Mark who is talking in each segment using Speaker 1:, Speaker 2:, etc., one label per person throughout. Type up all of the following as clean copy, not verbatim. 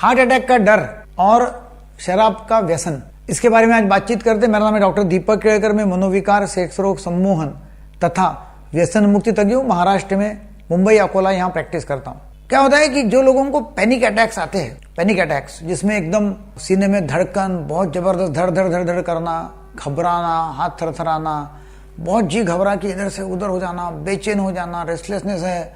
Speaker 1: Heart attack का डर और शराब का व्यसन, इसके बारे में आज बातचीत करते हैं। मेरा नाम है डॉक्टर दीपक केड़कर। मैं मनोविकार, सेक्स रोग, सम्मोहन तथा व्यसन मुक्ति तज्ञ हूं। महाराष्ट्र में मुंबई, अकोला यहाँ प्रैक्टिस करता हूँ। क्या होता है कि जो लोगों को पैनिक अटैक्स आते हैं, पैनिक अटैक्स जिसमें एकदम सीने में धड़कन, बहुत जबरदस्त धड़ धड़ धड़ धड़ करना, घबराना, हाथ थरथराना, बहुत जी घबरा के इधर से उधर हो जाना, बेचैन हो जाना, रेस्टलेसनेस है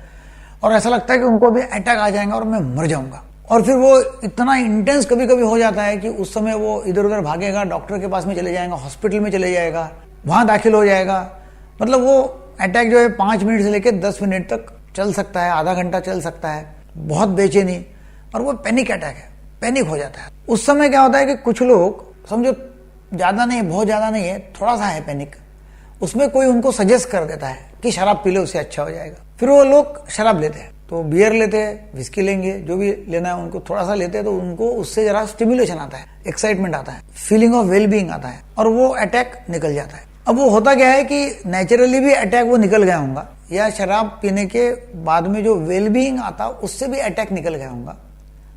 Speaker 1: और ऐसा लगता है कि उनको भी अटैक आ जाएगा और मैं मर जाऊंगा। और फिर वो इतना इंटेंस कभी कभी हो जाता है कि उस समय वो इधर उधर भागेगा, डॉक्टर के पास में चले जाएगा, हॉस्पिटल में चले जाएगा, वहां दाखिल हो जाएगा। मतलब वो अटैक जो है 5 मिनट से लेकर 10 मिनट तक चल सकता है, आधा घंटा चल सकता है, बहुत बेचैनी, और वो पैनिक अटैक है, पैनिक हो जाता है। उस समय क्या होता है कि कुछ लोग, समझो ज्यादा नहीं है, बहुत ज्यादा नहीं है, थोड़ा सा है पैनिक, उसमें कोई उनको सजेस्ट कर देता है कि शराब पी लो, उससे अच्छा हो जाएगा। फिर वो लोग शराब लेते हैं, तो बियर लेते हैं, विस्की लेंगे, जो भी लेना है उनको थोड़ा सा लेते हैं, तो उनको उससे जरा स्टिमुलेशन आता है, एक्साइटमेंट आता है, फीलिंग ऑफ वेल बीइंग आता है और वो अटैक निकल जाता है। अब वो होता क्या है कि नेचुरली भी अटैक वो निकल गया होगा, या शराब पीने के बाद में जो वेल बीइंग आता उससे भी अटैक निकल गया होगा,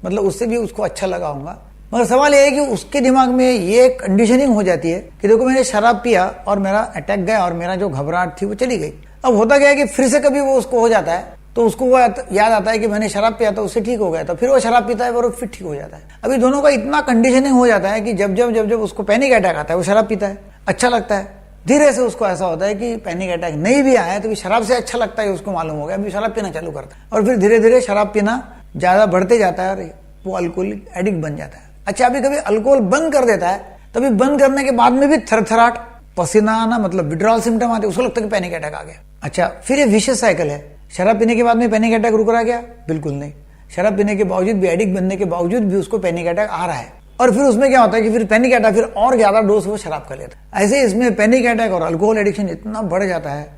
Speaker 1: मतलब उससे भी उसको अच्छा लगा होगा। मगर सवाल यह है कि उसके दिमाग में ये कंडीशनिंग हो जाती है कि देखो मैंने शराब पिया और मेरा अटैक गया और मेरा जो घबराहट थी वो चली गई। अब होता क्या है कि फिर से कभी वो उसको हो जाता है, तो उसको वो याद आता है कि मैंने शराब पिया था, उससे ठीक हो गया था, फिर वो शराब पीता है और फिर ठीक हो जाता है। अभी दोनों का इतना कंडीशनिंग हो जाता है कि जब जब जब जब उसको पैनिक अटैक आता है वो शराब पीता है, अच्छा लगता है। धीरे से उसको ऐसा होता है कि पैनिक अटैक नहीं भी आया तो भी शराब से अच्छा लगता है, उसको मालूम हो गया, अभी शराब पीना चालू करता है और फिर धीरे धीरे शराब पीना ज्यादा बढ़ते जाता है और वो अल्कोहलिक एडिक्ट बन जाता है। अच्छा, अभी कभी अल्कोहल बंद कर देता है, तभी बंद करने के बाद में भी थरथराट, पसीना आना, मतलब विड्रॉल सिम्टम आते, उसको लगता है कि पैनिक अटैक आ गया। अच्छा, फिर ये विशियस साइकिल है। शराब पीने के बाद में पैनिक अटैक रुक रहा क्या? बिल्कुल नहीं। शराब पीने के बावजूद भी, एडिक्ट बनने के बावजूद भी उसको पैनिक अटैक आ रहा है, और फिर उसमें क्या होता है कि फिर पैनिक अटैक, फिर और ज्यादा डोज वो शराब कर लेता है। ऐसे इसमें पैनिक अटैक और अल्कोहल एडिक्शन इतना बढ़ जाता है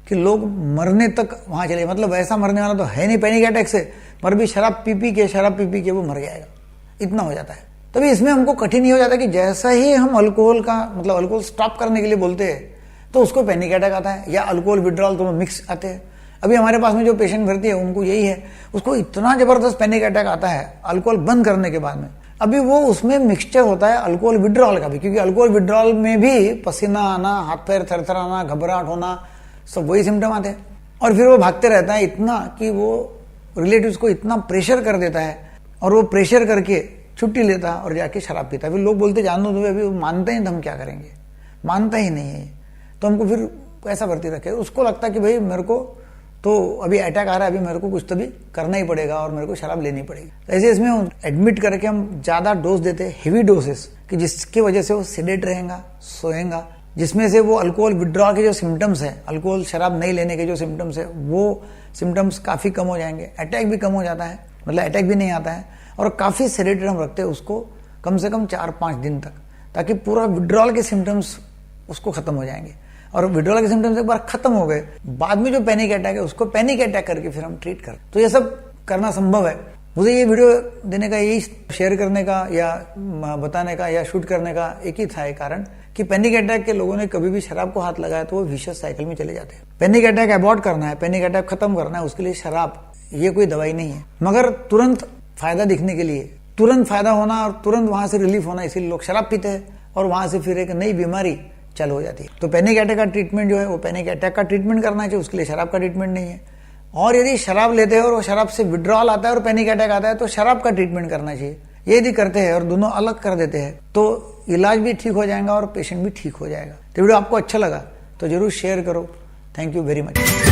Speaker 1: कि लोग मरने तक वहां चले, मतलब ऐसा मरने वाला तो है नहीं पैनिक अटैक से, पर भी शराब पी पी के वो मर जाएगा, इतना हो जाता है। तभी इसमें हमको कठिन ही हो जाता है कि जैसा ही हम अल्कोहल का, मतलब अल्कोहल स्टॉप करने के लिए बोलते हैं तो उसको पैनिक अटैक आता है, या अल्कोहल विड्रॉल दोनों मिक्स आते हैं। अभी हमारे पास में जो पेशेंट भर्ती है उनको यही है, उसको इतना जबरदस्त पैनिक अटैक आता है अल्कोहल बंद करने के बाद में। अभी वो उसमें मिक्सचर होता है अल्कोहल विड्रॉल का भी, क्योंकि अल्कोहल विड्रॉल में भी पसीना आना, हाथ पैर थरथराना, घबराहट होना, सब वही सिम्टम आते हैं। और फिर वो भागते रहता है इतना कि वो रिलेटिव्स को इतना प्रेशर कर देता है, और वो प्रेशर करके छुट्टी लेता और जाके शराब पीता है। फिर लोग बोलते जान दो, अभी वो मानते हैं तो हम क्या करेंगे, मानता ही नहीं है, तो हमको फिर ऐसा भर्ती रखे। उसको लगता है कि भाई मेरे को तो अभी अटैक आ रहा है, अभी मेरे को कुछ तो भी करना ही पड़ेगा और मेरे को शराब लेनी पड़ेगी। ऐसे इसमें एडमिट करके हम ज्यादा डोज देते हैं, हेवी डोसेस, कि जिसकी वजह से वो सेडेट रहेगा, सोएगा, जिसमें से वो अल्कोहल विड्रॉल के जो सिम्टम्स है, अल्कोहल शराब नहीं लेने के जो सिम्टम्स है, वो सिम्टम्स काफी कम हो जाएंगे। अटैक भी कम हो जाता है, मतलब अटैक भी नहीं आता है, और काफी सेडेटेड हम रखते हैं उसको कम से कम 4-5 दिन तक, ताकि पूरा विड्रॉल के सिम्टम्स उसको खत्म हो जाएंगे। और विड्रॉल के सिम्टम्स एक बार खत्म हो गए, बाद में जो पैनिक अटैक है उसको पैनिक अटैक करके फिर हम ट्रीट करते। तो ये सब करना संभव है। मुझे ये वीडियो देने का, यही शेयर करने का या बताने का या शूट करने का एक ही था एक कारण, कि पैनिक अटैक के लोगों ने कभी भी शराब को हाथ लगाया तो वो विशियस साइकिल में चले जाते हैं। पैनिक अटैक अबॉर्ट करना है, पैनिक अटैक खत्म करना है, उसके लिए शराब ये कोई दवाई नहीं है। मगर तुरंत फायदा दिखने के लिए, तुरंत फायदा होना और तुरंत वहां से रिलीफ होना, इसीलिए लोग शराब पीते हैं और वहां से फिर एक नई बीमारी चालू हो जाती है। तो पैनिक अटैक का ट्रीटमेंट जो है वो पैनिक अटैक का ट्रीटमेंट करना चाहिए, उसके लिए शराब का ट्रीटमेंट नहीं है। और यदि शराब लेते हैं और वो शराब से विड्रॉल आता है और पैनिक अटैक आता है तो शराब का ट्रीटमेंट करना चाहिए। ये यदि करते हैं और दोनों अलग कर देते हैं तो इलाज भी ठीक हो जाएगा और पेशेंट भी ठीक हो जाएगा। तो वीडियो आपको अच्छा लगा तो जरूर शेयर करो। Thank you very much.